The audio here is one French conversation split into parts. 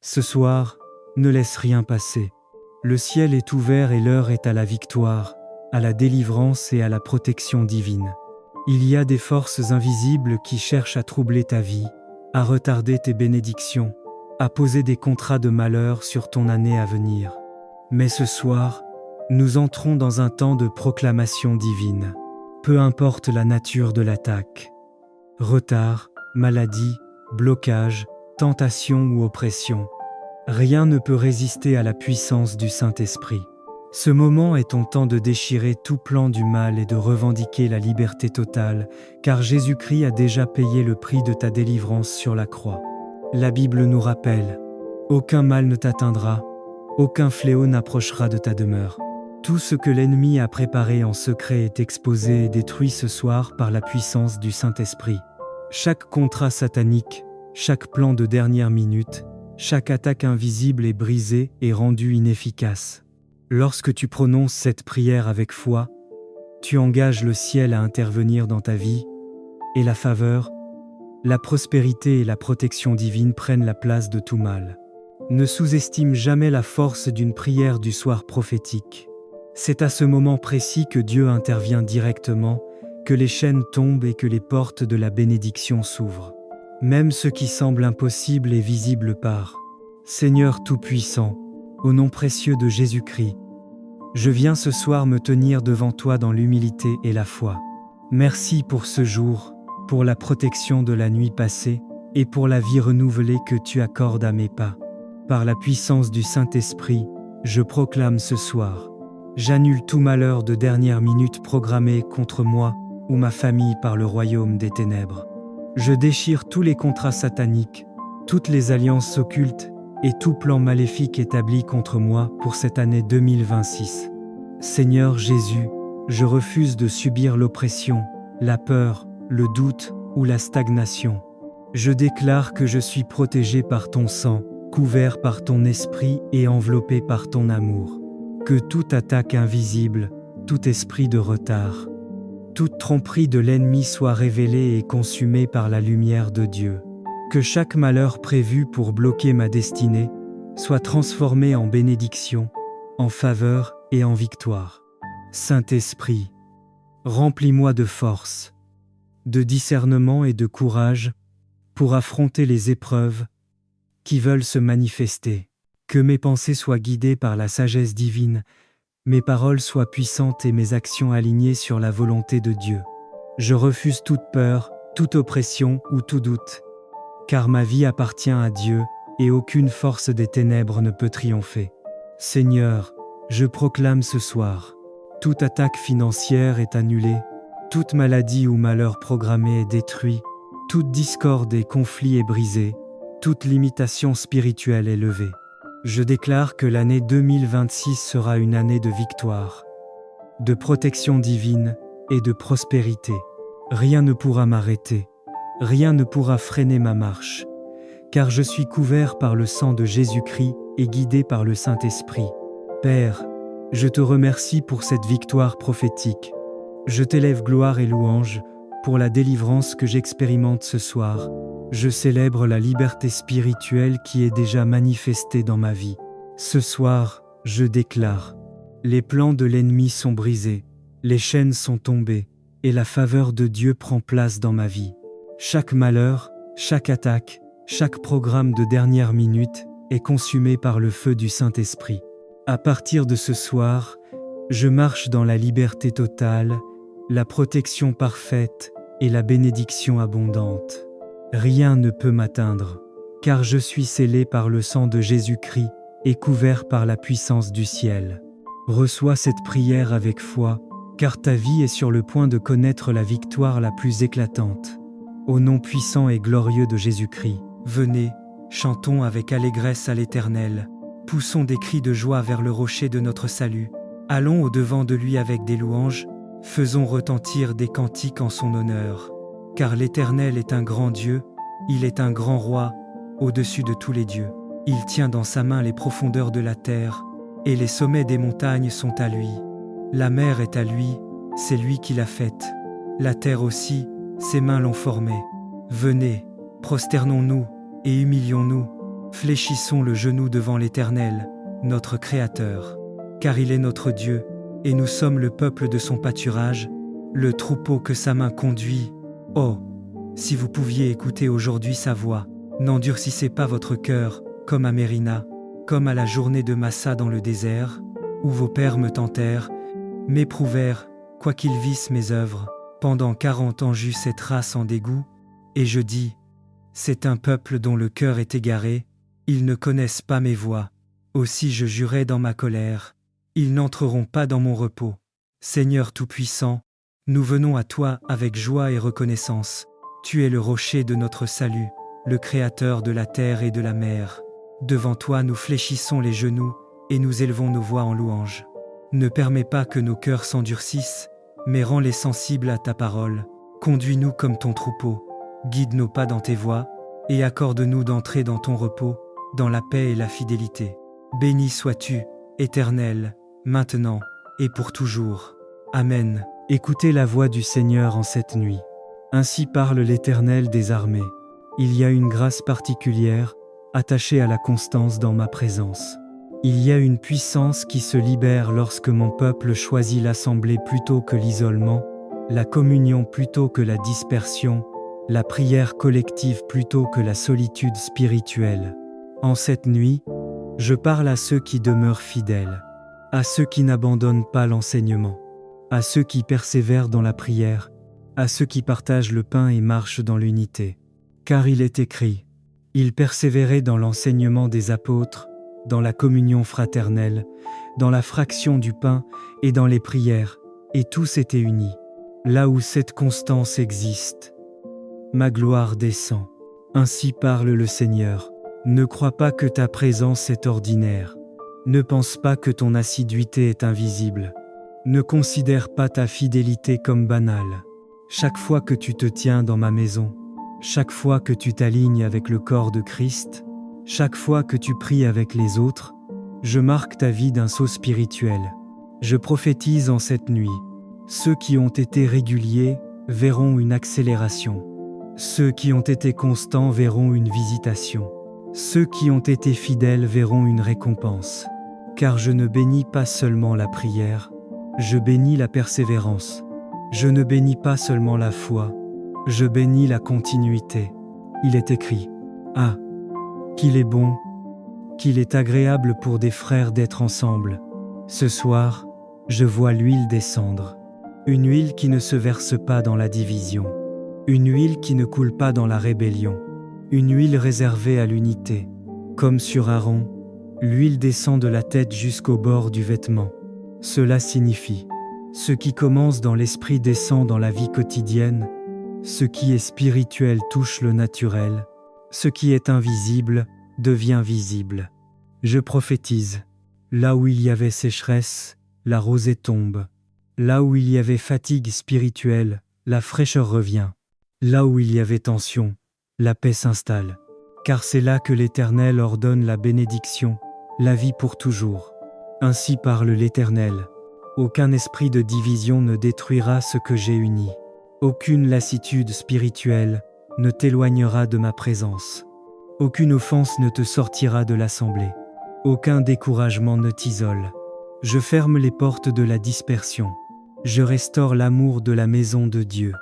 Ce soir, ne laisse rien passer. Le ciel est ouvert et l'heure est à la victoire, à la délivrance et à la protection divine. Il y a des forces invisibles qui cherchent à troubler ta vie, à retarder tes bénédictions, à poser des contrats de malheur sur ton année à venir. Mais ce soir, nous entrons dans un temps de proclamation divine. Peu importe la nature de l'attaque. Retard, maladie, blocage, tentation ou oppression. Rien ne peut résister à la puissance du Saint-Esprit. Ce moment est ton temps de déchirer tout plan du mal et de revendiquer la liberté totale, car Jésus-Christ a déjà payé le prix de ta délivrance sur la croix. La Bible nous rappelle, « Aucun mal ne t'atteindra, aucun fléau n'approchera de ta demeure. » Tout ce que l'ennemi a préparé en secret est exposé et détruit ce soir par la puissance du Saint-Esprit. Chaque contrat satanique, chaque plan de dernière minute, chaque attaque invisible est brisée et rendue inefficace. Lorsque tu prononces cette prière avec foi, tu engages le ciel à intervenir dans ta vie, et la faveur, la prospérité et la protection divine prennent la place de tout mal. Ne sous-estime jamais la force d'une prière du soir prophétique. C'est à ce moment précis que Dieu intervient directement, que les chaînes tombent et que les portes de la bénédiction s'ouvrent. Même ce qui semble impossible est visible par Seigneur Tout-Puissant, au nom précieux de Jésus-Christ. Je viens ce soir me tenir devant toi dans l'humilité et la foi. Merci pour ce jour, pour la protection de la nuit passée et pour la vie renouvelée que tu accordes à mes pas. Par la puissance du Saint-Esprit, je proclame ce soir. J'annule tout malheur de dernière minute programmé contre moi ou ma famille par le royaume des ténèbres. Je déchire tous les contrats sataniques, toutes les alliances occultes et tout plan maléfique établi contre moi pour cette année 2026. Seigneur Jésus, je refuse de subir l'oppression, la peur, le doute ou la stagnation. Je déclare que je suis protégé par ton sang, couvert par ton esprit et enveloppé par ton amour. Que toute attaque invisible, tout esprit de retard, toute tromperie de l'ennemi soit révélée et consumée par la lumière de Dieu. Que chaque malheur prévu pour bloquer ma destinée soit transformé en bénédiction, en faveur et en victoire. Saint-Esprit, remplis-moi de force, de discernement et de courage pour affronter les épreuves qui veulent se manifester. Que mes pensées soient guidées par la sagesse divine, mes paroles soient puissantes et mes actions alignées sur la volonté de Dieu. Je refuse toute peur, toute oppression ou tout doute, car ma vie appartient à Dieu et aucune force des ténèbres ne peut triompher. Seigneur, je proclame ce soir, toute attaque financière est annulée, toute maladie ou malheur programmé est détruit, toute discorde et conflit est brisée, toute limitation spirituelle est levée. Je déclare que l'année 2026 sera une année de victoire, de protection divine et de prospérité. Rien ne pourra m'arrêter, rien ne pourra freiner ma marche, car je suis couvert par le sang de Jésus-Christ et guidé par le Saint-Esprit. Père, je te remercie pour cette victoire prophétique. Je t'élève gloire et louange pour la délivrance que j'expérimente ce soir. Je célèbre la liberté spirituelle qui est déjà manifestée dans ma vie. Ce soir, je déclare, les plans de l'ennemi sont brisés, les chaînes sont tombées, et la faveur de Dieu prend place dans ma vie. Chaque malheur, chaque attaque, chaque programme de dernière minute est consumé par le feu du Saint-Esprit. À partir de ce soir, je marche dans la liberté totale, la protection parfaite et la bénédiction abondante. Rien ne peut m'atteindre, car je suis scellé par le sang de Jésus-Christ et couvert par la puissance du ciel. Reçois cette prière avec foi, car ta vie est sur le point de connaître la victoire la plus éclatante. Au nom puissant et glorieux de Jésus-Christ, venez, chantons avec allégresse à l'Éternel, poussons des cris de joie vers le rocher de notre salut, allons au-devant de lui avec des louanges, faisons retentir des cantiques en son honneur. Car l'Éternel est un grand Dieu, il est un grand roi, au-dessus de tous les dieux. Il tient dans sa main les profondeurs de la terre, et les sommets des montagnes sont à lui. La mer est à lui, c'est lui qui l'a faite. La terre aussi, ses mains l'ont formée. Venez, prosternons-nous et humilions-nous, Fléchissons le genou devant l'Éternel, notre Créateur, car il est notre Dieu, et nous sommes le peuple de son pâturage, le troupeau que sa main conduit. Oh, si vous pouviez écouter aujourd'hui sa voix, n'endurcissez pas votre cœur, comme à Mérina, comme à la journée de Massa dans le désert, où vos pères me tentèrent, m'éprouvèrent, quoiqu'ils vissent mes œuvres. Pendant 40 ans j'eus cette race en dégoût, et je dis, c'est un peuple dont le cœur est égaré, ils ne connaissent pas mes voies. Aussi je jurai dans ma colère, ils n'entreront pas dans mon repos. Seigneur Tout-Puissant, nous venons à toi avec joie et reconnaissance. Tu es le rocher de notre salut, le Créateur de la terre et de la mer. Devant toi nous fléchissons les genoux et nous élevons nos voix en louange. Ne permets pas que nos cœurs s'endurcissent, mais rends-les sensibles à ta parole. Conduis-nous comme ton troupeau, guide nos pas dans tes voies, et accorde-nous d'entrer dans ton repos, dans la paix et la fidélité. Béni sois-tu, Éternel, maintenant et pour toujours. Amen. Écoutez la voix du Seigneur en cette nuit. Ainsi parle l'Éternel des armées. Il y a une grâce particulière, attachée à la constance dans ma présence. Il y a une puissance qui se libère lorsque mon peuple choisit l'assemblée plutôt que l'isolement, la communion plutôt que la dispersion, la prière collective plutôt que la solitude spirituelle. En cette nuit, je parle à ceux qui demeurent fidèles, à ceux qui n'abandonnent pas l'enseignement, à ceux qui persévèrent dans la prière, à ceux qui partagent le pain et marchent dans l'unité. Car il est écrit, ils persévéraient dans l'enseignement des apôtres, dans la communion fraternelle, dans la fraction du pain et dans les prières, et tous étaient unis. Là où cette constance existe, ma gloire descend. Ainsi parle le Seigneur. Ne crois pas que ta présence est ordinaire. Ne pense pas que ton assiduité est invisible. Ne considère pas ta fidélité comme banale. Chaque fois que tu te tiens dans ma maison, chaque fois que tu t'alignes avec le corps de Christ, chaque fois que tu pries avec les autres, je marque ta vie d'un sceau spirituel. Je prophétise en cette nuit. Ceux qui ont été réguliers verront une accélération. Ceux qui ont été constants verront une visitation. Ceux qui ont été fidèles verront une récompense. Car je ne bénis pas seulement la prière, je bénis la persévérance. Je ne bénis pas seulement la foi, je bénis la continuité. Il est écrit, ah, qu'il est bon, qu'il est agréable pour des frères d'être ensemble. Ce soir, je vois l'huile descendre. Une huile qui ne se verse pas dans la division. Une huile qui ne coule pas dans la rébellion. Une huile réservée à l'unité. Comme sur Aaron, l'huile descend de la tête jusqu'au bord du vêtement. Cela signifie, ce qui commence dans l'esprit descend dans la vie quotidienne, ce qui est spirituel touche le naturel, ce qui est invisible devient visible. Je prophétise, là où il y avait sécheresse, la rosée tombe. Là où il y avait fatigue spirituelle, la fraîcheur revient. Là où il y avait tension, la paix s'installe. Car c'est là que l'Éternel ordonne la bénédiction, la vie pour toujours. Ainsi parle l'Éternel. Aucun esprit de division ne détruira ce que j'ai uni. Aucune lassitude spirituelle ne t'éloignera de ma présence. Aucune offense ne te sortira de l'assemblée. Aucun découragement ne t'isole. Je ferme les portes de la dispersion. Je restaure l'amour de la maison de Dieu.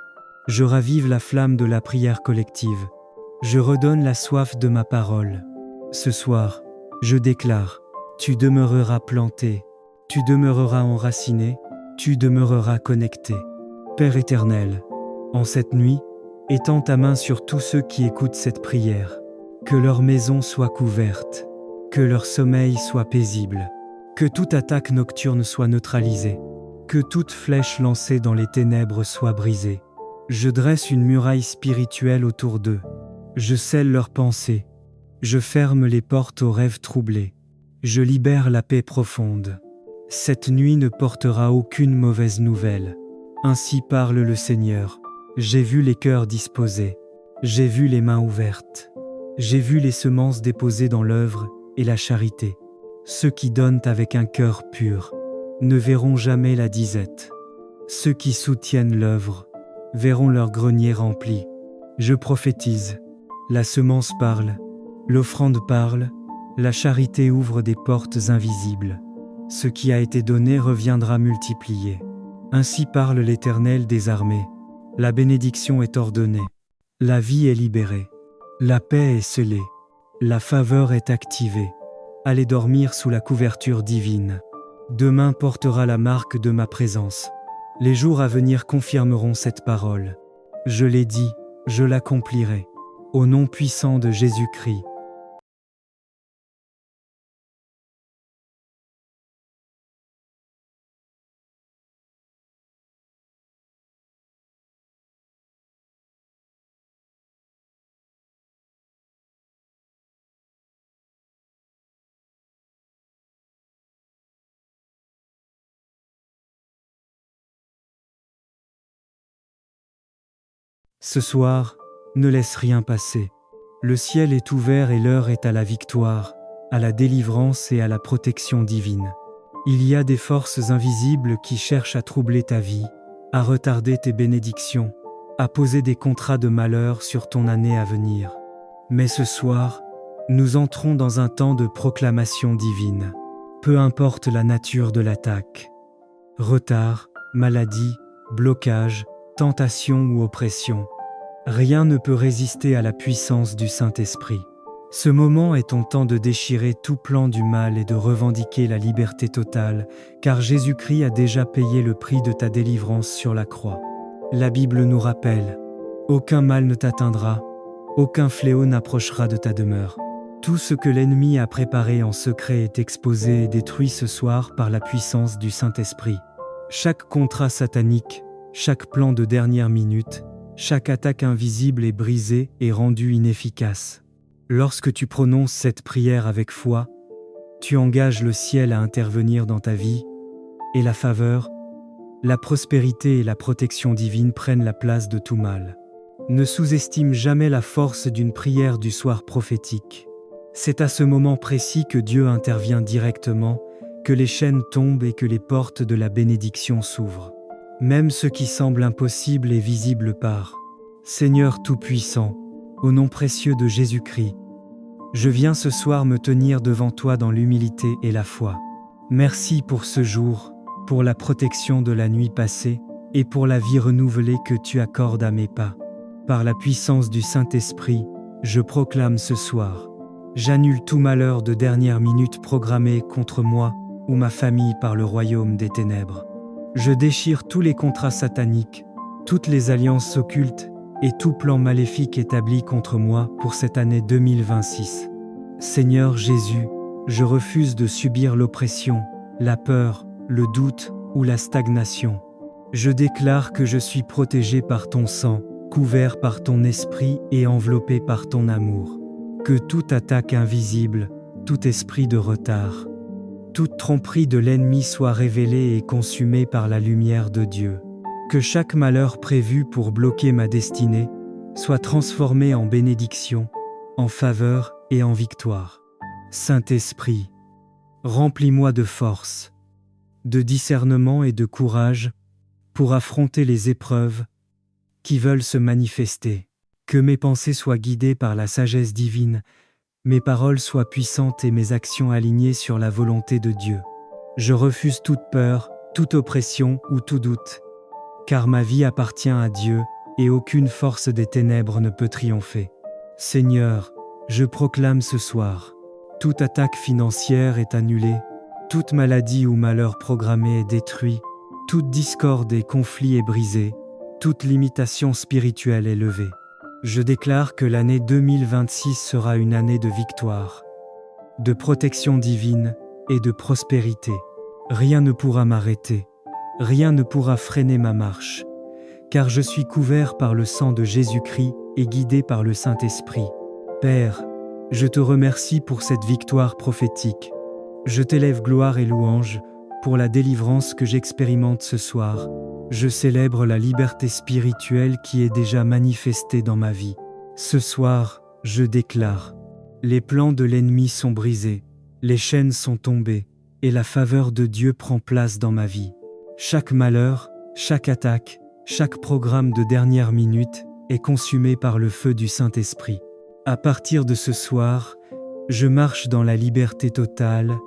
Je ravive la flamme de la prière collective. Je redonne la soif de ma parole. Ce soir, je déclare, tu demeureras planté, tu demeureras enraciné, tu demeureras connecté. Père éternel, en cette nuit, étends ta main sur tous ceux qui écoutent cette prière. Que leur maison soit couverte, que leur sommeil soit paisible, que toute attaque nocturne soit neutralisée, que toute flèche lancée dans les ténèbres soit brisée. Je dresse une muraille spirituelle autour d'eux. Je scelle leurs pensées. Je ferme les portes aux rêves troublés. Je libère la paix profonde. Cette nuit ne portera aucune mauvaise nouvelle. Ainsi parle le Seigneur. J'ai vu les cœurs disposés. J'ai vu les mains ouvertes. J'ai vu les semences déposées dans l'œuvre et la charité. Ceux qui donnent avec un cœur pur ne verront jamais la disette. Ceux qui soutiennent l'œuvre verront leur grenier rempli. Je prophétise. La semence parle. L'offrande parle, la charité ouvre des portes invisibles. Ce qui a été donné reviendra multiplié. Ainsi parle l'Éternel des armées. La bénédiction est ordonnée. La vie est libérée. La paix est scellée. La faveur est activée. Allez dormir sous la couverture divine. Demain portera la marque de ma présence. Les jours à venir confirmeront cette parole. Je l'ai dit, je l'accomplirai. Au nom puissant de Jésus-Christ. Ce soir, ne laisse rien passer. Le ciel est ouvert et l'heure est à la victoire, à la délivrance et à la protection divine. Il y a des forces invisibles qui cherchent à troubler ta vie, à retarder tes bénédictions, à poser des contrats de malheur sur ton année à venir. Mais ce soir, nous entrons dans un temps de proclamation divine. Peu importe la nature de l'attaque. Retard, maladie, blocage, tentation ou oppression. Rien ne peut résister à la puissance du Saint-Esprit. Ce moment est ton temps de déchirer tout plan du mal et de revendiquer la liberté totale, car Jésus-Christ a déjà payé le prix de ta délivrance sur la croix. La Bible nous rappelle, « Aucun mal ne t'atteindra, aucun fléau n'approchera de ta demeure. » Tout ce que l'ennemi a préparé en secret est exposé et détruit ce soir par la puissance du Saint-Esprit. Chaque contrat satanique, chaque plan de dernière minute, chaque attaque invisible est brisée et rendue inefficace. Lorsque tu prononces cette prière avec foi, tu engages le ciel à intervenir dans ta vie, et la faveur, la prospérité et la protection divine prennent la place de tout mal. Ne sous-estime jamais la force d'une prière du soir prophétique. C'est à ce moment précis que Dieu intervient directement, que les chaînes tombent et que les portes de la bénédiction s'ouvrent. Même ce qui semble impossible est visible par Seigneur Tout-Puissant, au nom précieux de Jésus-Christ. Je viens ce soir me tenir devant toi dans l'humilité et la foi. Merci pour ce jour, pour la protection de la nuit passée et pour la vie renouvelée que tu accordes à mes pas. Par la puissance du Saint-Esprit, je proclame ce soir. J'annule tout malheur de dernière minute programmé contre moi ou ma famille par le royaume des ténèbres. Je déchire tous les contrats sataniques, toutes les alliances occultes et tout plan maléfique établi contre moi pour cette année 2026. Seigneur Jésus, je refuse de subir l'oppression, la peur, le doute ou la stagnation. Je déclare que je suis protégé par ton sang, couvert par ton esprit et enveloppé par ton amour. Que toute attaque invisible, tout esprit de retard, toute tromperie de l'ennemi soit révélée et consumée par la lumière de Dieu. Que chaque malheur prévu pour bloquer ma destinée soit transformé en bénédiction, en faveur et en victoire. Saint-Esprit, remplis-moi de force, de discernement et de courage pour affronter les épreuves qui veulent se manifester. Que mes pensées soient guidées par la sagesse divine, mes paroles soient puissantes et mes actions alignées sur la volonté de Dieu. Je refuse toute peur, toute oppression ou tout doute, car ma vie appartient à Dieu et aucune force des ténèbres ne peut triompher. Seigneur, je proclame ce soir, toute attaque financière est annulée, toute maladie ou malheur programmé est détruit, toute discorde et conflit est brisée, toute limitation spirituelle est levée. Je déclare que l'année 2026 sera une année de victoire, de protection divine et de prospérité. Rien ne pourra m'arrêter, rien ne pourra freiner ma marche, car je suis couvert par le sang de Jésus-Christ et guidé par le Saint-Esprit. Père, je te remercie pour cette victoire prophétique. Je t'élève gloire et louange pour la délivrance que j'expérimente ce soir. Je célèbre la liberté spirituelle qui est déjà manifestée dans ma vie. Ce soir, je déclare, les plans de l'ennemi sont brisés, les chaînes sont tombées, et la faveur de Dieu prend place dans ma vie. Chaque malheur, chaque attaque, chaque programme de dernière minute est consumé par le feu du Saint-Esprit. À partir de ce soir, je marche dans la liberté totale,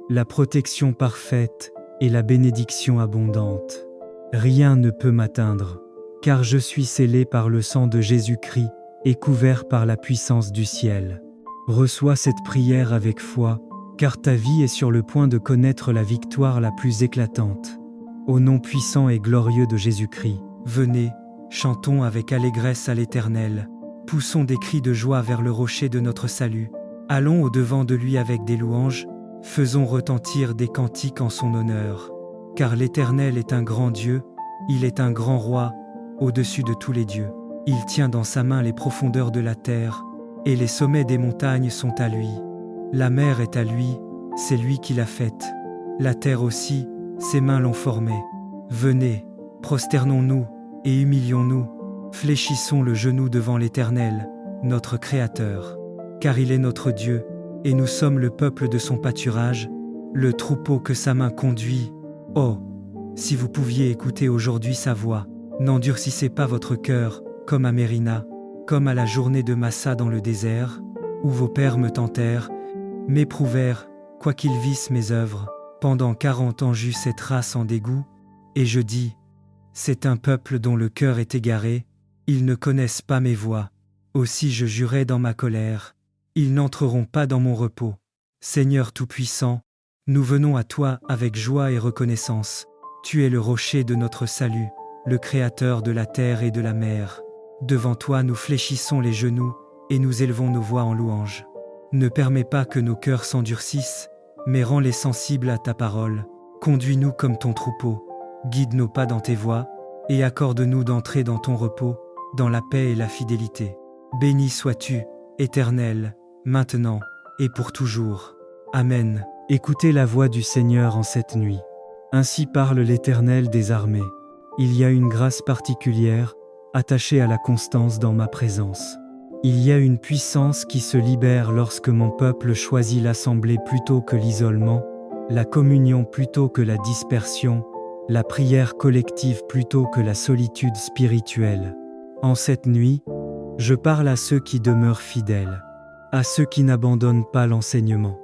la protection parfaite et la bénédiction abondante. Rien ne peut m'atteindre, car je suis scellé par le sang de Jésus-Christ et couvert par la puissance du ciel. Reçois cette prière avec foi, car ta vie est sur le point de connaître la victoire la plus éclatante. Au nom puissant et glorieux de Jésus-Christ, venez, chantons avec allégresse à l'Éternel, poussons des cris de joie vers le rocher de notre salut, allons au-devant de lui avec des louanges, faisons retentir des cantiques en son honneur. Car l'Éternel est un grand Dieu, il est un grand roi, au-dessus de tous les dieux. Il tient dans sa main les profondeurs de la terre, et les sommets des montagnes sont à lui. La mer est à lui, c'est lui qui l'a faite. La terre aussi, ses mains l'ont formée. Venez, prosternons-nous et humilions-nous, fléchissons le genou devant l'Éternel, notre Créateur. Car il est notre Dieu, et nous sommes le peuple de son pâturage, le troupeau que sa main conduit. Oh, si vous pouviez écouter aujourd'hui sa voix, n'endurcissez pas votre cœur, comme à Mérina, comme à la journée de Massa dans le désert, où vos pères me tentèrent, m'éprouvèrent, quoiqu'ils vissent mes œuvres. Pendant 40 ans j'eus cette race en dégoût, et je dis, c'est un peuple dont le cœur est égaré, ils ne connaissent pas mes voies. Aussi je jurai dans ma colère, ils n'entreront pas dans mon repos. Seigneur Tout-Puissant, nous venons à toi avec joie et reconnaissance. Tu es le rocher de notre salut, le Créateur de la terre et de la mer. Devant toi nous fléchissons les genoux et nous élevons nos voix en louange. Ne permets pas que nos cœurs s'endurcissent, mais rends-les sensibles à ta parole. Conduis-nous comme ton troupeau, guide nos pas dans tes voies, et accorde-nous d'entrer dans ton repos, dans la paix et la fidélité. Béni sois-tu, Éternel, maintenant et pour toujours. Amen. Écoutez la voix du Seigneur en cette nuit. Ainsi parle l'Éternel des armées. Il y a une grâce particulière, attachée à la constance dans ma présence. Il y a une puissance qui se libère lorsque mon peuple choisit l'assemblée plutôt que l'isolement, la communion plutôt que la dispersion, la prière collective plutôt que la solitude spirituelle. En cette nuit, je parle à ceux qui demeurent fidèles, à ceux qui n'abandonnent pas l'enseignement,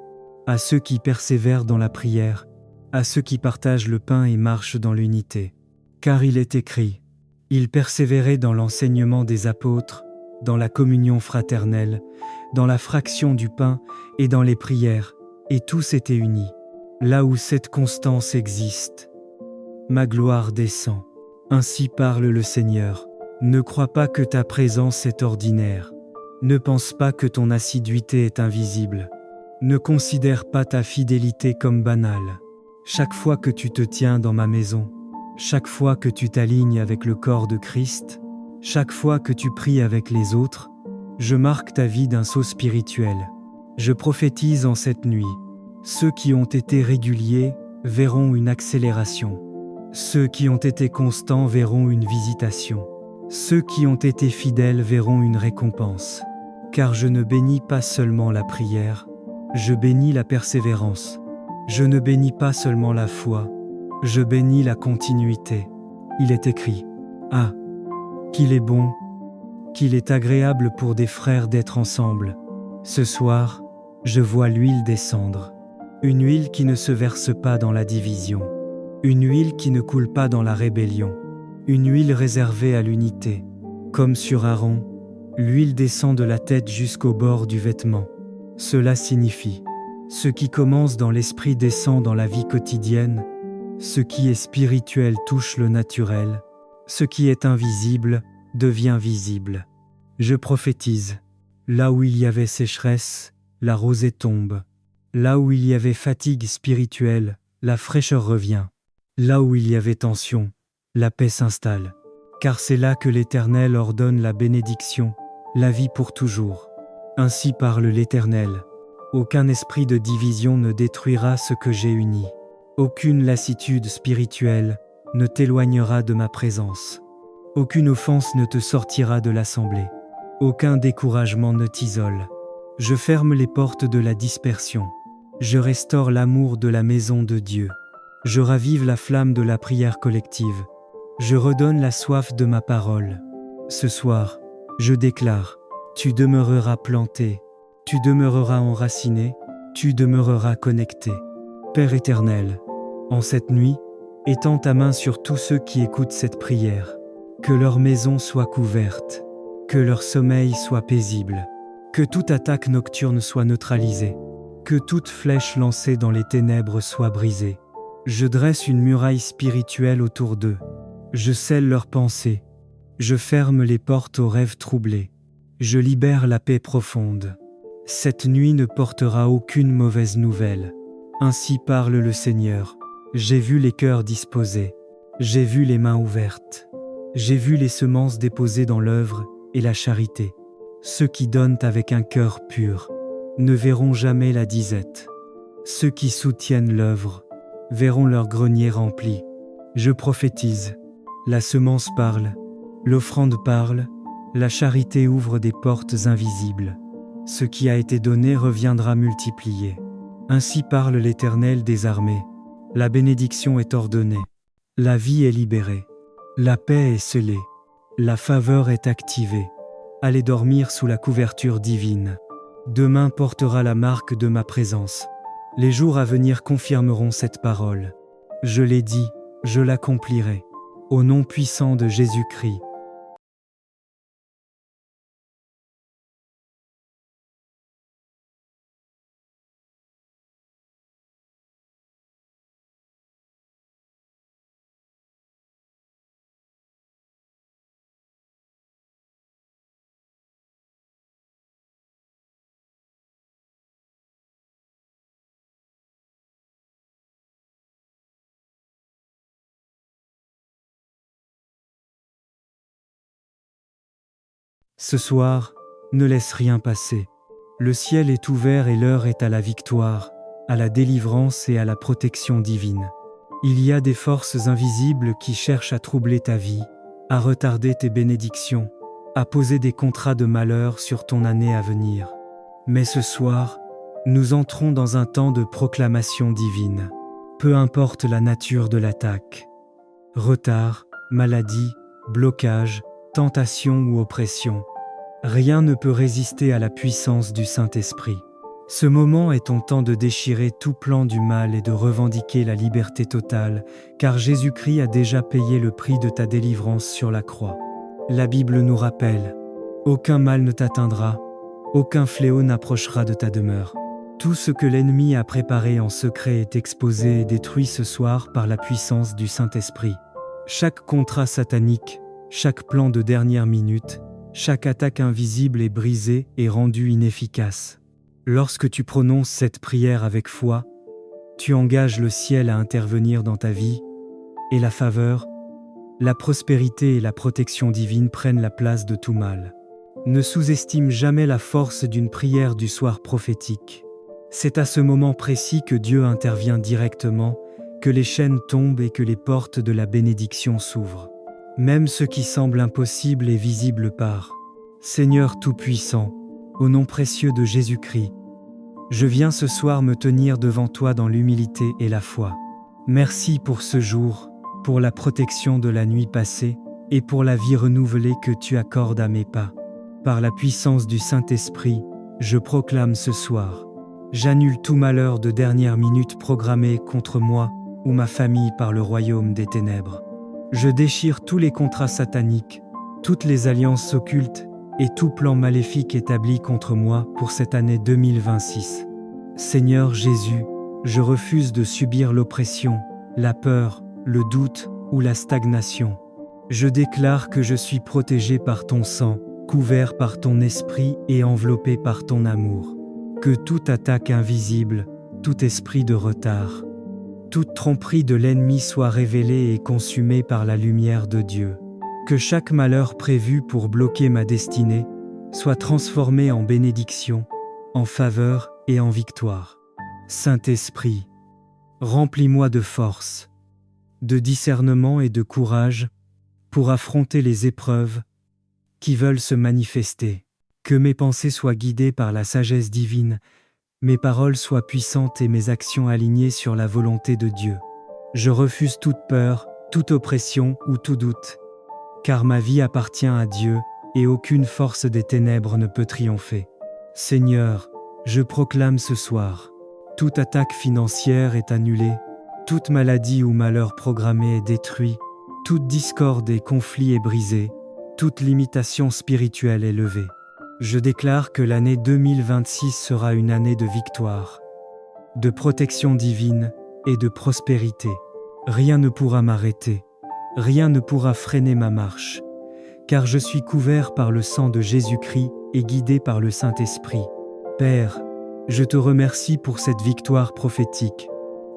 à ceux qui persévèrent dans la prière, à ceux qui partagent le pain et marchent dans l'unité. Car il est écrit, ils persévéraient dans l'enseignement des apôtres, dans la communion fraternelle, dans la fraction du pain et dans les prières, et tous étaient unis. Là où cette constance existe, ma gloire descend. Ainsi parle le Seigneur. Ne crois pas que ta présence est ordinaire. Ne pense pas que ton assiduité est invisible. Ne considère pas ta fidélité comme banale. Chaque fois que tu te tiens dans ma maison, chaque fois que tu t'alignes avec le corps de Christ, chaque fois que tu pries avec les autres, je marque ta vie d'un sceau spirituel. Je prophétise en cette nuit. Ceux qui ont été réguliers verront une accélération. Ceux qui ont été constants verront une visitation. Ceux qui ont été fidèles verront une récompense. Car je ne bénis pas seulement la prière, je bénis la persévérance. Je ne bénis pas seulement la foi, je bénis la continuité. Il est écrit, ah, qu'il est bon, qu'il est agréable pour des frères d'être ensemble. Ce soir, je vois l'huile descendre. Une huile qui ne se verse pas dans la division. Une huile qui ne coule pas dans la rébellion. Une huile réservée à l'unité. Comme sur Aaron, l'huile descend de la tête jusqu'au bord du vêtement. Cela signifie, ce qui commence dans l'esprit descend dans la vie quotidienne, ce qui est spirituel touche le naturel, ce qui est invisible devient visible. Je prophétise, là où il y avait sécheresse, la rosée tombe. Là où il y avait fatigue spirituelle, la fraîcheur revient. Là où il y avait tension, la paix s'installe. Car c'est là que l'Éternel ordonne la bénédiction, la vie pour toujours. Ainsi parle l'Éternel. Aucun esprit de division ne détruira ce que j'ai uni. Aucune lassitude spirituelle ne t'éloignera de ma présence. Aucune offense ne te sortira de l'assemblée. Aucun découragement ne t'isole. Je ferme les portes de la dispersion. Je restaure l'amour de la maison de Dieu. Je ravive la flamme de la prière collective. Je redonne la soif de ma parole. Ce soir, je déclare, Tu demeureras planté, tu demeureras enraciné, tu demeureras connecté. Père éternel, en cette nuit, étends ta main sur tous ceux qui écoutent cette prière. Que leur maison soit couverte, que leur sommeil soit paisible, que toute attaque nocturne soit neutralisée, que toute flèche lancée dans les ténèbres soit brisée. Je dresse une muraille spirituelle autour d'eux. Je scelle leurs pensées. Je ferme les portes aux rêves troublés. Je libère la paix profonde. Cette nuit ne portera aucune mauvaise nouvelle. Ainsi parle le Seigneur. J'ai vu les cœurs disposés. J'ai vu les mains ouvertes. J'ai vu les semences déposées dans l'œuvre et la charité. Ceux qui donnent avec un cœur pur ne verront jamais la disette. Ceux qui soutiennent l'œuvre verront leur grenier rempli. Je prophétise. La semence parle, l'offrande parle, la charité ouvre des portes invisibles. Ce qui a été donné reviendra multiplié. Ainsi parle l'Éternel des armées. La bénédiction est ordonnée. La vie est libérée. La paix est scellée. La faveur est activée. Allez dormir sous la couverture divine. Demain portera la marque de ma présence. Les jours à venir confirmeront cette parole. Je l'ai dit, je l'accomplirai. Au nom puissant de Jésus-Christ. Ce soir, ne laisse rien passer. Le ciel est ouvert et l'heure est à la victoire, à la délivrance et à la protection divine. Il y a des forces invisibles qui cherchent à troubler ta vie, à retarder tes bénédictions, à poser des contrats de malheur sur ton année à venir. Mais ce soir, nous entrons dans un temps de proclamation divine. Peu importe la nature de l'attaque. Retard, maladie, blocage, tentation ou oppression. Rien ne peut résister à la puissance du Saint-Esprit. Ce moment est ton temps de déchirer tout plan du mal et de revendiquer la liberté totale, car Jésus-Christ a déjà payé le prix de ta délivrance sur la croix. La Bible nous rappelle, « Aucun mal ne t'atteindra, aucun fléau n'approchera de ta demeure. » Tout ce que l'ennemi a préparé en secret est exposé et détruit ce soir par la puissance du Saint-Esprit. Chaque contrat satanique, chaque plan de dernière minute, chaque attaque invisible est brisée et rendue inefficace. Lorsque tu prononces cette prière avec foi, tu engages le ciel à intervenir dans ta vie, et la faveur, la prospérité et la protection divine prennent la place de tout mal. Ne sous-estime jamais la force d'une prière du soir prophétique. C'est à ce moment précis que Dieu intervient directement, que les chaînes tombent et que les portes de la bénédiction s'ouvrent. Même ce qui semble impossible est visible par Seigneur Tout-Puissant, au nom précieux de Jésus-Christ. Je viens ce soir me tenir devant toi dans l'humilité et la foi. Merci pour ce jour, pour la protection de la nuit passée et pour la vie renouvelée que tu accordes à mes pas. Par la puissance du Saint-Esprit, je proclame ce soir. J'annule tout malheur de dernière minute programmé contre moi ou ma famille par le royaume des ténèbres. Je déchire tous les contrats sataniques, toutes les alliances occultes et tout plan maléfique établi contre moi pour cette année 2026. Seigneur Jésus, je refuse de subir l'oppression, la peur, le doute ou la stagnation. Je déclare que je suis protégé par ton sang, couvert par ton esprit et enveloppé par ton amour. Que toute attaque invisible, tout esprit de retard, toute tromperie de l'ennemi soit révélée et consumée par la lumière de Dieu. Que chaque malheur prévu pour bloquer ma destinée soit transformé en bénédiction, en faveur et en victoire. Saint-Esprit, remplis-moi de force, de discernement et de courage pour affronter les épreuves qui veulent se manifester. Que mes pensées soient guidées par la sagesse divine, mes paroles soient puissantes et mes actions alignées sur la volonté de Dieu. Je refuse toute peur, toute oppression ou tout doute, car ma vie appartient à Dieu et aucune force des ténèbres ne peut triompher. Seigneur, je proclame ce soir, toute attaque financière est annulée, toute maladie ou malheur programmé est détruit, toute discorde et conflit est brisée, toute limitation spirituelle est levée. Je déclare que l'année 2026 sera une année de victoire, de protection divine et de prospérité. Rien ne pourra m'arrêter, rien ne pourra freiner ma marche, car je suis couvert par le sang de Jésus-Christ et guidé par le Saint-Esprit. Père, je te remercie pour cette victoire prophétique.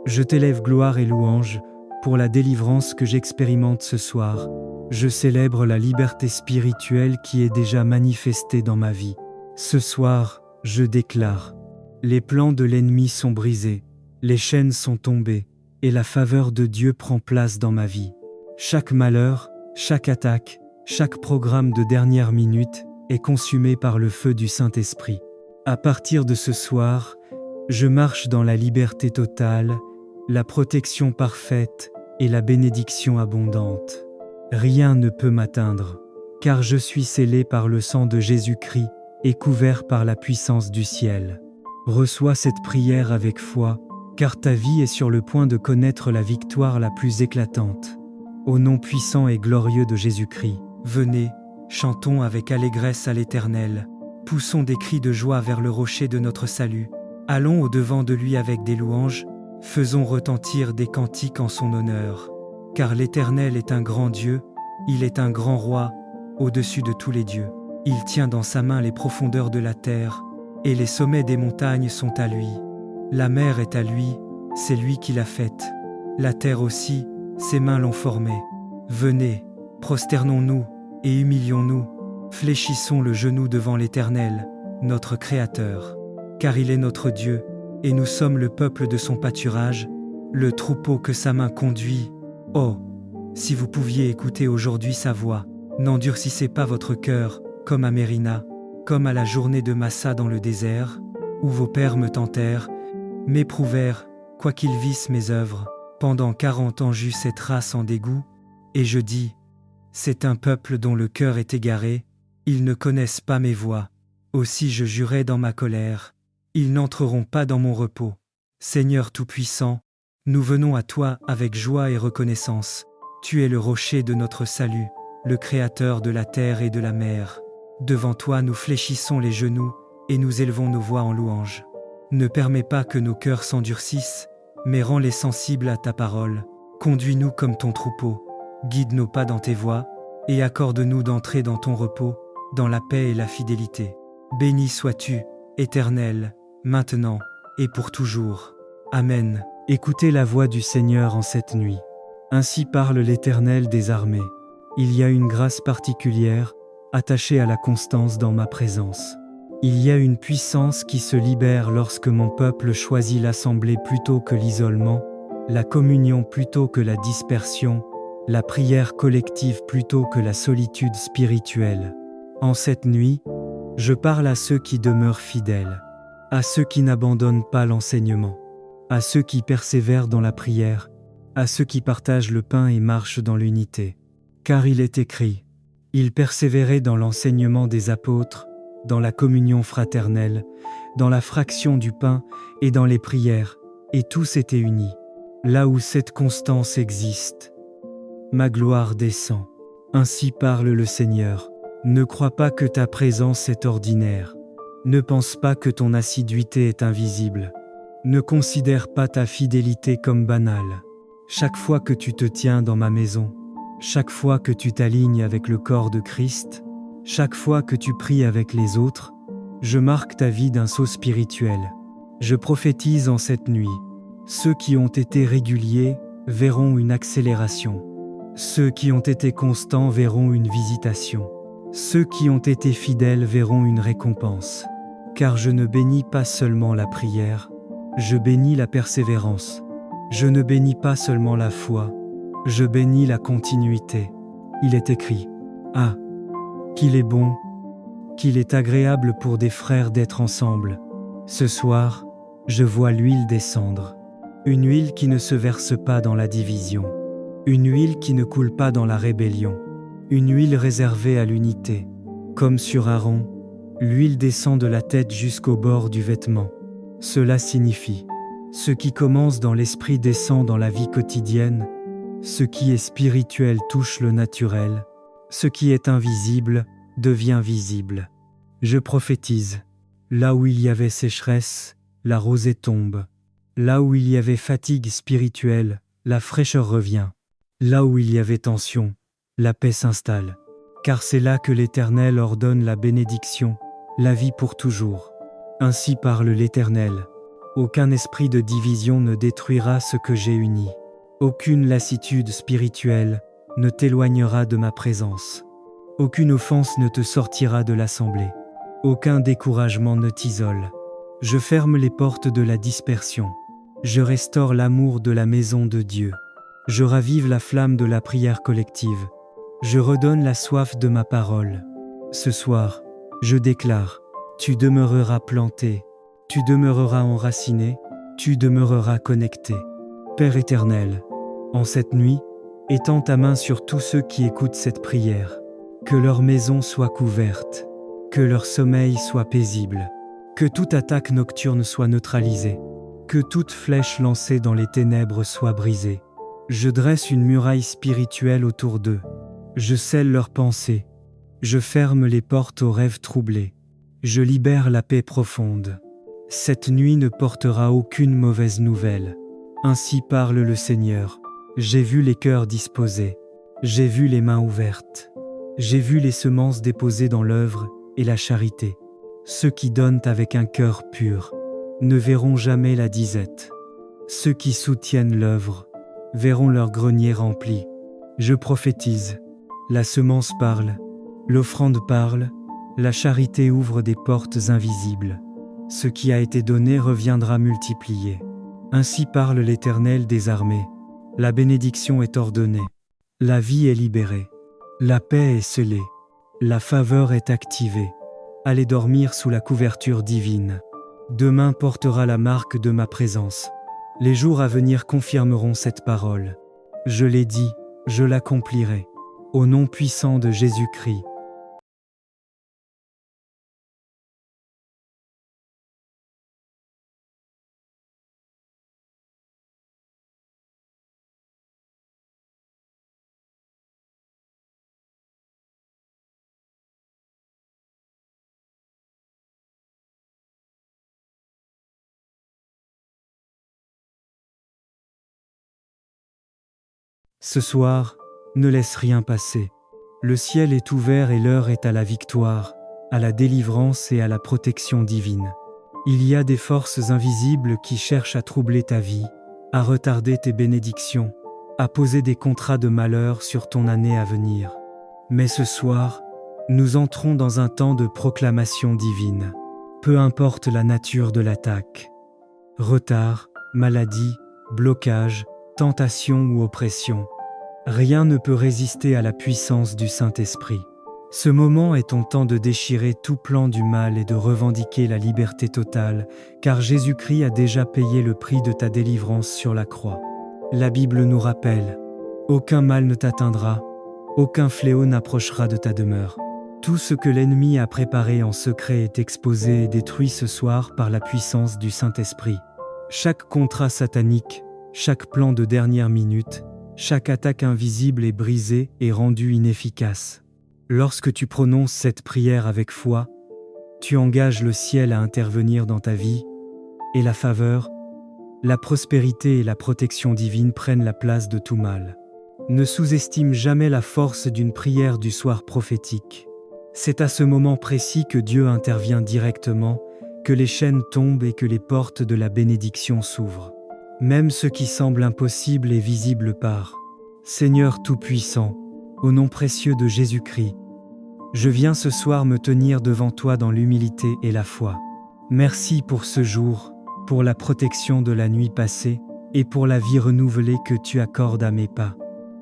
Je t'élève gloire et louange pour la délivrance que j'expérimente ce soir. Je célèbre la liberté spirituelle qui est déjà manifestée dans ma vie. Ce soir, je déclare, les plans de l'ennemi sont brisés, les chaînes sont tombées, et la faveur de Dieu prend place dans ma vie. Chaque malheur, chaque attaque, chaque programme de dernière minute est consumé par le feu du Saint-Esprit. À partir de ce soir, je marche dans la liberté totale, la protection parfaite et la bénédiction abondante. Rien ne peut m'atteindre, car je suis scellé par le sang de Jésus-Christ et couvert par la puissance du ciel. Reçois cette prière avec foi, car ta vie est sur le point de connaître la victoire la plus éclatante. Au nom puissant et glorieux de Jésus-Christ, venez, chantons avec allégresse à l'Éternel, poussons des cris de joie vers le rocher de notre salut, allons au-devant de lui avec des louanges, faisons retentir des cantiques en son honneur. Car l'Éternel est un grand Dieu, il est un grand roi, au-dessus de tous les dieux. Il tient dans sa main les profondeurs de la terre, et les sommets des montagnes sont à lui. La mer est à lui, c'est lui qui l'a faite. La terre aussi, ses mains l'ont formée. Venez, prosternons-nous et humilions-nous, fléchissons le genou devant l'Éternel, notre Créateur. Car il est notre Dieu, et nous sommes le peuple de son pâturage, le troupeau que sa main conduit. Oh, si vous pouviez écouter aujourd'hui sa voix, n'endurcissez pas votre cœur, comme à Mérina, comme à la journée de Massa dans le désert, où vos pères me tentèrent, m'éprouvèrent, quoiqu'ils vissent mes œuvres. Pendant 40 ans j'eus cette race en dégoût, et je dis, c'est un peuple dont le cœur est égaré, ils ne connaissent pas mes voies. Aussi je jurai dans ma colère, ils n'entreront pas dans mon repos. Seigneur Tout-Puissant, nous venons à toi avec joie et reconnaissance. Tu es le rocher de notre salut, le Créateur de la terre et de la mer. Devant toi nous fléchissons les genoux et nous élevons nos voix en louange. Ne permets pas que nos cœurs s'endurcissent, mais rends-les sensibles à ta parole. Conduis-nous comme ton troupeau, guide nos pas dans tes voies, et accorde-nous d'entrer dans ton repos, dans la paix et la fidélité. Béni sois-tu, Éternel, maintenant et pour toujours. Amen. Écoutez la voix du Seigneur en cette nuit. Ainsi parle l'Éternel des armées. Il y a une grâce particulière, attachée à la constance dans ma présence. Il y a une puissance qui se libère lorsque mon peuple choisit l'assemblée plutôt que l'isolement, la communion plutôt que la dispersion, la prière collective plutôt que la solitude spirituelle. En cette nuit, je parle à ceux qui demeurent fidèles, à ceux qui n'abandonnent pas l'enseignement, à ceux qui persévèrent dans la prière, à ceux qui partagent le pain et marchent dans l'unité. Car il est écrit, ils persévéraient dans l'enseignement des apôtres, dans la communion fraternelle, dans la fraction du pain et dans les prières, et tous étaient unis. Là où cette constance existe, ma gloire descend. Ainsi parle le Seigneur. Ne crois pas que ta présence est ordinaire. Ne pense pas que ton assiduité est invisible. Ne considère pas ta fidélité comme banale. Chaque fois que tu te tiens dans ma maison, chaque fois que tu t'alignes avec le corps de Christ, chaque fois que tu pries avec les autres, je marque ta vie d'un sceau spirituel. Je prophétise en cette nuit. Ceux qui ont été réguliers verront une accélération. Ceux qui ont été constants verront une visitation. Ceux qui ont été fidèles verront une récompense. Car je ne bénis pas seulement la prière, je bénis la persévérance. Je ne bénis pas seulement la foi, je bénis la continuité. Il est écrit, ah, qu'il est bon, qu'il est agréable pour des frères d'être ensemble. Ce soir, je vois l'huile descendre. Une huile qui ne se verse pas dans la division. Une huile qui ne coule pas dans la rébellion. Une huile réservée à l'unité. Comme sur Aaron, l'huile descend de la tête jusqu'au bord du vêtement. Cela signifie, ce qui commence dans l'esprit descend dans la vie quotidienne, ce qui est spirituel touche le naturel, ce qui est invisible devient visible. Je prophétise, là où il y avait sécheresse, la rosée tombe. Là où il y avait fatigue spirituelle, la fraîcheur revient. Là où il y avait tension, la paix s'installe. Car c'est là que l'Éternel ordonne la bénédiction, la vie pour toujours. Ainsi parle l'Éternel. Aucun esprit de division ne détruira ce que j'ai uni. Aucune lassitude spirituelle ne t'éloignera de ma présence. Aucune offense ne te sortira de l'assemblée. Aucun découragement ne t'isole. Je ferme les portes de la dispersion. Je restaure l'amour de la maison de Dieu. Je ravive la flamme de la prière collective. Je redonne la soif de ma parole. Ce soir, je déclare, tu demeureras planté, tu demeureras enraciné, tu demeureras connecté. Père éternel, en cette nuit, étends ta main sur tous ceux qui écoutent cette prière. Que leur maison soit couverte, que leur sommeil soit paisible, que toute attaque nocturne soit neutralisée, que toute flèche lancée dans les ténèbres soit brisée. Je dresse une muraille spirituelle autour d'eux. Je scelle leurs pensées. Je ferme les portes aux rêves troublés. Je libère la paix profonde. Cette nuit ne portera aucune mauvaise nouvelle. Ainsi parle le Seigneur. J'ai vu les cœurs disposés. J'ai vu les mains ouvertes. J'ai vu les semences déposées dans l'œuvre et la charité. Ceux qui donnent avec un cœur pur ne verront jamais la disette. Ceux qui soutiennent l'œuvre verront leur grenier rempli. Je prophétise. La semence parle, l'offrande parle, la charité ouvre des portes invisibles. Ce qui a été donné reviendra multiplié. Ainsi parle l'Éternel des armées. La bénédiction est ordonnée. La vie est libérée. La paix est scellée. La faveur est activée. Allez dormir sous la couverture divine. Demain portera la marque de ma présence. Les jours à venir confirmeront cette parole. Je l'ai dit, je l'accomplirai. Au nom puissant de Jésus-Christ. Ce soir, ne laisse rien passer. Le ciel est ouvert et l'heure est à la victoire, à la délivrance et à la protection divine. Il y a des forces invisibles qui cherchent à troubler ta vie, à retarder tes bénédictions, à poser des contrats de malheur sur ton année à venir. Mais ce soir, nous entrons dans un temps de proclamation divine. Peu importe la nature de l'attaque. Retard, maladie, blocage, tentation ou oppression. Rien ne peut résister à la puissance du Saint-Esprit. Ce moment est ton temps de déchirer tout plan du mal et de revendiquer la liberté totale, car Jésus-Christ a déjà payé le prix de ta délivrance sur la croix. La Bible nous rappelle, « Aucun mal ne t'atteindra, aucun fléau n'approchera de ta demeure. » Tout ce que l'ennemi a préparé en secret est exposé et détruit ce soir par la puissance du Saint-Esprit. Chaque contrat satanique, chaque plan de dernière minute, chaque attaque invisible est brisée et rendue inefficace. Lorsque tu prononces cette prière avec foi, tu engages le ciel à intervenir dans ta vie, et la faveur, la prospérité et la protection divine prennent la place de tout mal. Ne sous-estime jamais la force d'une prière du soir prophétique. C'est à ce moment précis que Dieu intervient directement, que les chaînes tombent et que les portes de la bénédiction s'ouvrent. Même ce qui semble impossible est visible par Seigneur Tout-Puissant, au nom précieux de Jésus-Christ. Je viens ce soir me tenir devant toi dans l'humilité et la foi. Merci pour ce jour, pour la protection de la nuit passée et pour la vie renouvelée que tu accordes à mes pas.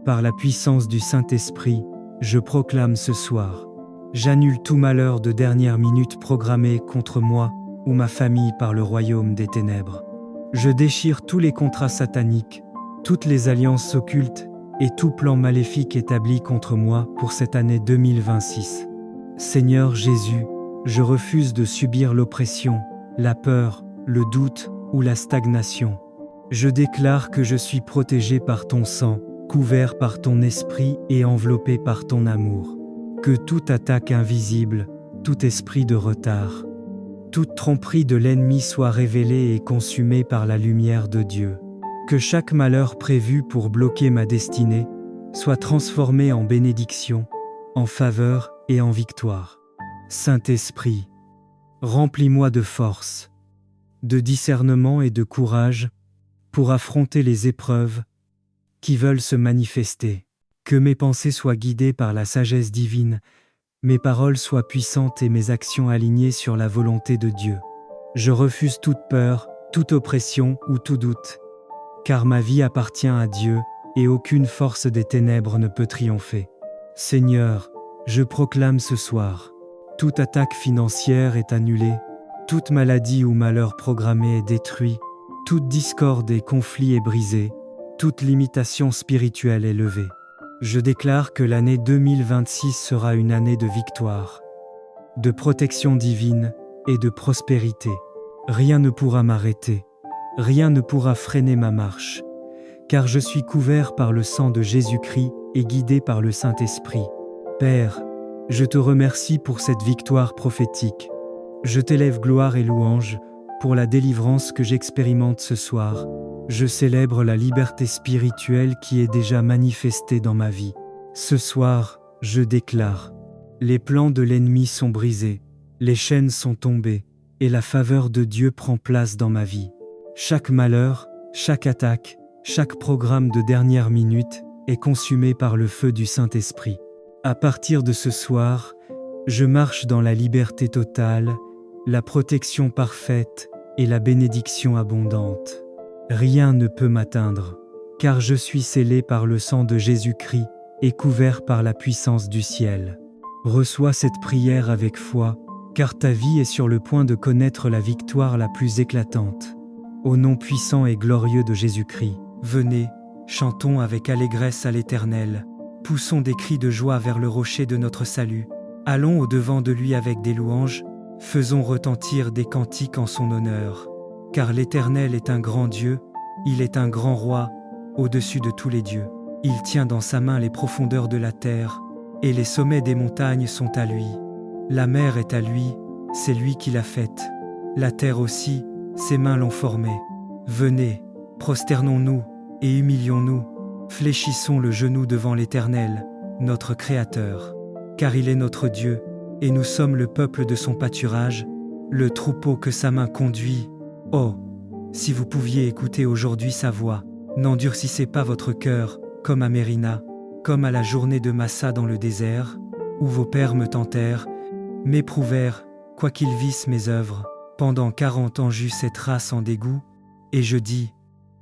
Par la puissance du Saint-Esprit, je proclame ce soir. J'annule tout malheur de dernière minute programmé contre moi ou ma famille par le royaume des ténèbres. Je déchire tous les contrats sataniques, toutes les alliances occultes et tout plan maléfique établi contre moi pour cette année 2026. Seigneur Jésus, je refuse de subir l'oppression, la peur, le doute ou la stagnation. Je déclare que je suis protégé par ton sang, couvert par ton esprit et enveloppé par ton amour. Que toute attaque invisible, tout esprit de retard, toute tromperie de l'ennemi soit révélée et consumée par la lumière de Dieu. Que chaque malheur prévu pour bloquer ma destinée soit transformé en bénédiction, en faveur et en victoire. Saint-Esprit, remplis-moi de force, de discernement et de courage pour affronter les épreuves qui veulent se manifester. Que mes pensées soient guidées par la sagesse divine, mes paroles soient puissantes et mes actions alignées sur la volonté de Dieu. Je refuse toute peur, toute oppression ou tout doute, car ma vie appartient à Dieu et aucune force des ténèbres ne peut triompher. Seigneur, je proclame ce soir, toute attaque financière est annulée, toute maladie ou malheur programmé est détruit, toute discorde et conflit est brisée, toute limitation spirituelle est levée. Je déclare que l'année 2026 sera une année de victoire, de protection divine et de prospérité. Rien ne pourra m'arrêter, rien ne pourra freiner ma marche, car je suis couvert par le sang de Jésus-Christ et guidé par le Saint-Esprit. Père, je te remercie pour cette victoire prophétique. Je t'élève gloire et louange pour la délivrance que j'expérimente ce soir. Je célèbre la liberté spirituelle qui est déjà manifestée dans ma vie. Ce soir, je déclare, les plans de l'ennemi sont brisés, les chaînes sont tombées, et la faveur de Dieu prend place dans ma vie. Chaque malheur, chaque attaque, chaque programme de dernière minute est consumé par le feu du Saint-Esprit. À partir de ce soir, je marche dans la liberté totale, la protection parfaite et la bénédiction abondante. Rien ne peut m'atteindre, car je suis scellé par le sang de Jésus-Christ et couvert par la puissance du ciel. Reçois cette prière avec foi, car ta vie est sur le point de connaître la victoire la plus éclatante. Au nom puissant et glorieux de Jésus-Christ, venez, chantons avec allégresse à l'Éternel, poussons des cris de joie vers le rocher de notre salut, allons au-devant de lui avec des louanges, faisons retentir des cantiques en son honneur. Car l'Éternel est un grand Dieu, il est un grand roi, au-dessus de tous les dieux. Il tient dans sa main les profondeurs de la terre, et les sommets des montagnes sont à lui. La mer est à lui, c'est lui qui l'a faite. La terre aussi, ses mains l'ont formée. Venez, prosternons-nous et humilions-nous, fléchissons le genou devant l'Éternel, notre Créateur. Car il est notre Dieu, et nous sommes le peuple de son pâturage, le troupeau que sa main conduit. Oh, si vous pouviez écouter aujourd'hui sa voix, n'endurcissez pas votre cœur, comme à Mérina, comme à la journée de Massa dans le désert, où vos pères me tentèrent, m'éprouvèrent, quoiqu'ils vissent mes œuvres. Pendant 40 ans j'eus cette race en dégoût, et je dis,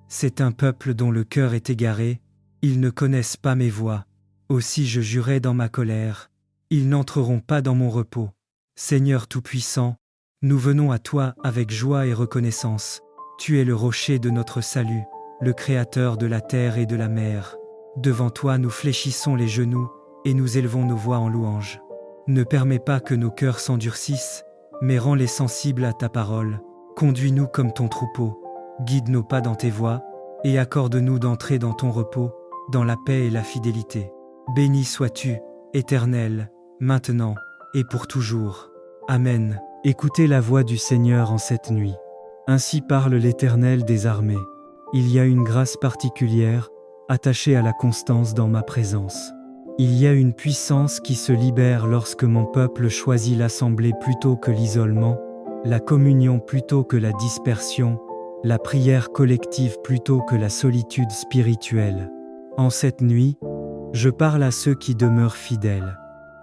c'est un peuple dont le cœur est égaré, ils ne connaissent pas mes voies. Aussi je jurai dans ma colère, ils n'entreront pas dans mon repos. Seigneur Tout-Puissant, nous venons à toi avec joie et reconnaissance. Tu es le rocher de notre salut, le Créateur de la terre et de la mer. Devant toi nous fléchissons les genoux et nous élevons nos voix en louange. Ne permets pas que nos cœurs s'endurcissent, mais rends-les sensibles à ta parole. Conduis-nous comme ton troupeau, guide nos pas dans tes voies, et accorde-nous d'entrer dans ton repos, dans la paix et la fidélité. Béni sois-tu, Éternel, maintenant et pour toujours. Amen. Écoutez la voix du Seigneur en cette nuit. Ainsi parle l'Éternel des armées. Il y a une grâce particulière, attachée à la constance dans ma présence. Il y a une puissance qui se libère lorsque mon peuple choisit l'assemblée plutôt que l'isolement, la communion plutôt que la dispersion, la prière collective plutôt que la solitude spirituelle. En cette nuit, je parle à ceux qui demeurent fidèles,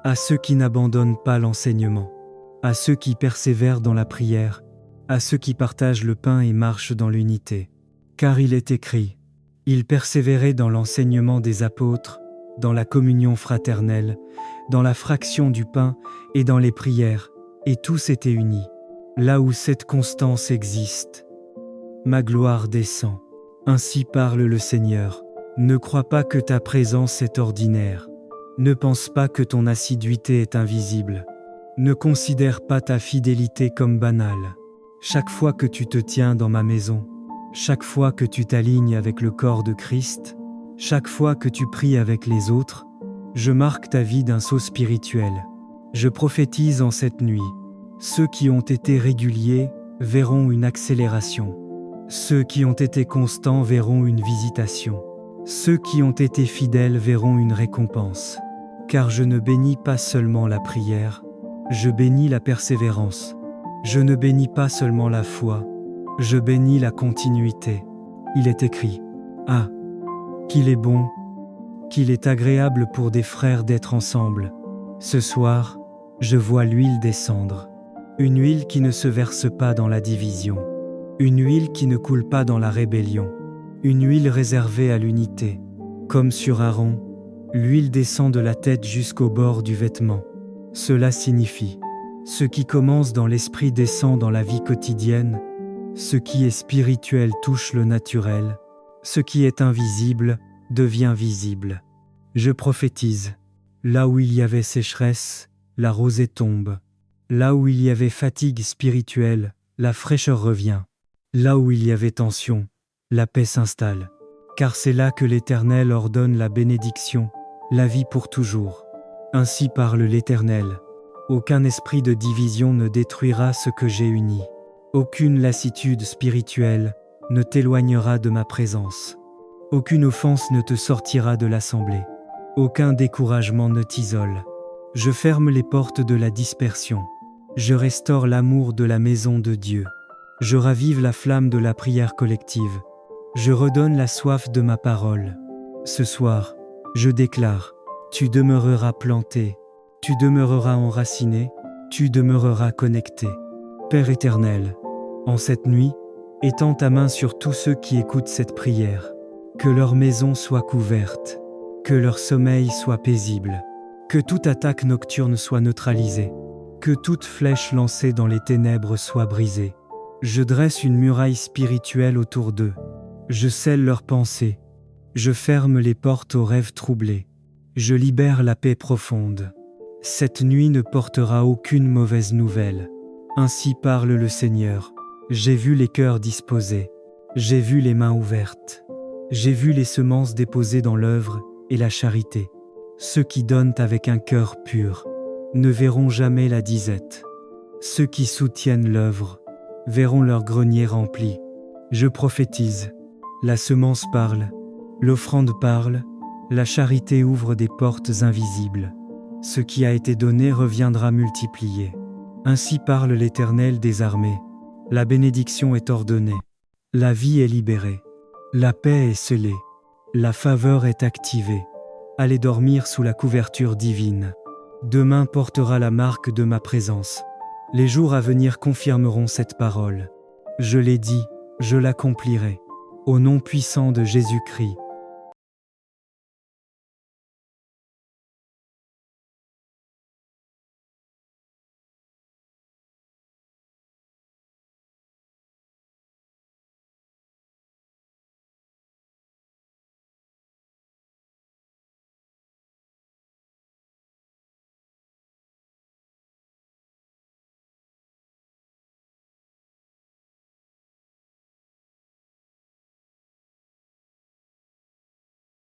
à ceux qui n'abandonnent pas l'enseignement, à ceux qui persévèrent dans la prière, à ceux qui partagent le pain et marchent dans l'unité. Car il est écrit, ils persévéraient dans l'enseignement des apôtres, dans la communion fraternelle, dans la fraction du pain et dans les prières, et tous étaient unis. Là où cette constance existe, ma gloire descend. Ainsi parle le Seigneur. Ne crois pas que ta présence est ordinaire. Ne pense pas que ton assiduité est invisible. Ne considère pas ta fidélité comme banale. Chaque fois que tu te tiens dans ma maison, chaque fois que tu t'alignes avec le corps de Christ, chaque fois que tu pries avec les autres, je marque ta vie d'un sceau spirituel. Je prophétise en cette nuit. Ceux qui ont été réguliers verront une accélération. Ceux qui ont été constants verront une visitation. Ceux qui ont été fidèles verront une récompense. Car je ne bénis pas seulement la prière, je bénis la persévérance. Je ne bénis pas seulement la foi, je bénis la continuité. Il est écrit: Ah, qu'il est bon, qu'il est agréable pour des frères d'être ensemble. Ce soir, je vois l'huile descendre. Une huile qui ne se verse pas dans la division. Une huile qui ne coule pas dans la rébellion. Une huile réservée à l'unité. Comme sur Aaron, l'huile descend de la tête jusqu'au bord du vêtement. Cela signifie: ce qui commence dans l'esprit descend dans la vie quotidienne, ce qui est spirituel touche le naturel, ce qui est invisible devient visible. Je prophétise: là où il y avait sécheresse, la rosée tombe. Là où il y avait fatigue spirituelle, la fraîcheur revient. Là où il y avait tension, la paix s'installe. Car c'est là que l'Éternel ordonne la bénédiction, la vie pour toujours. Ainsi parle l'Éternel: aucun esprit de division ne détruira ce que j'ai uni. Aucune lassitude spirituelle ne t'éloignera de ma présence. Aucune offense ne te sortira de l'assemblée. Aucun découragement ne t'isole. Je ferme les portes de la dispersion. Je restaure l'amour de la maison de Dieu. Je ravive la flamme de la prière collective. Je redonne la soif de ma parole. Ce soir, je déclare: tu demeureras planté, tu demeureras enraciné, tu demeureras connecté. Père éternel, en cette nuit, étends ta main sur tous ceux qui écoutent cette prière. Que leur maison soit couverte, que leur sommeil soit paisible, que toute attaque nocturne soit neutralisée, que toute flèche lancée dans les ténèbres soit brisée. Je dresse une muraille spirituelle autour d'eux. Je scelle leurs pensées. Je ferme les portes aux rêves troublés. Je libère la paix profonde. Cette nuit ne portera aucune mauvaise nouvelle. Ainsi parle le Seigneur. J'ai vu les cœurs disposés. J'ai vu les mains ouvertes. J'ai vu les semences déposées dans l'œuvre et la charité. Ceux qui donnent avec un cœur pur ne verront jamais la disette. Ceux qui soutiennent l'œuvre verront leur grenier rempli. Je prophétise: la semence parle, l'offrande parle, la charité ouvre des portes invisibles. Ce qui a été donné reviendra multiplié. Ainsi parle l'Éternel des armées. La bénédiction est ordonnée. La vie est libérée. La paix est scellée. La faveur est activée. Allez dormir sous la couverture divine. Demain portera la marque de ma présence. Les jours à venir confirmeront cette parole. Je l'ai dit, je l'accomplirai. Au nom puissant de Jésus-Christ.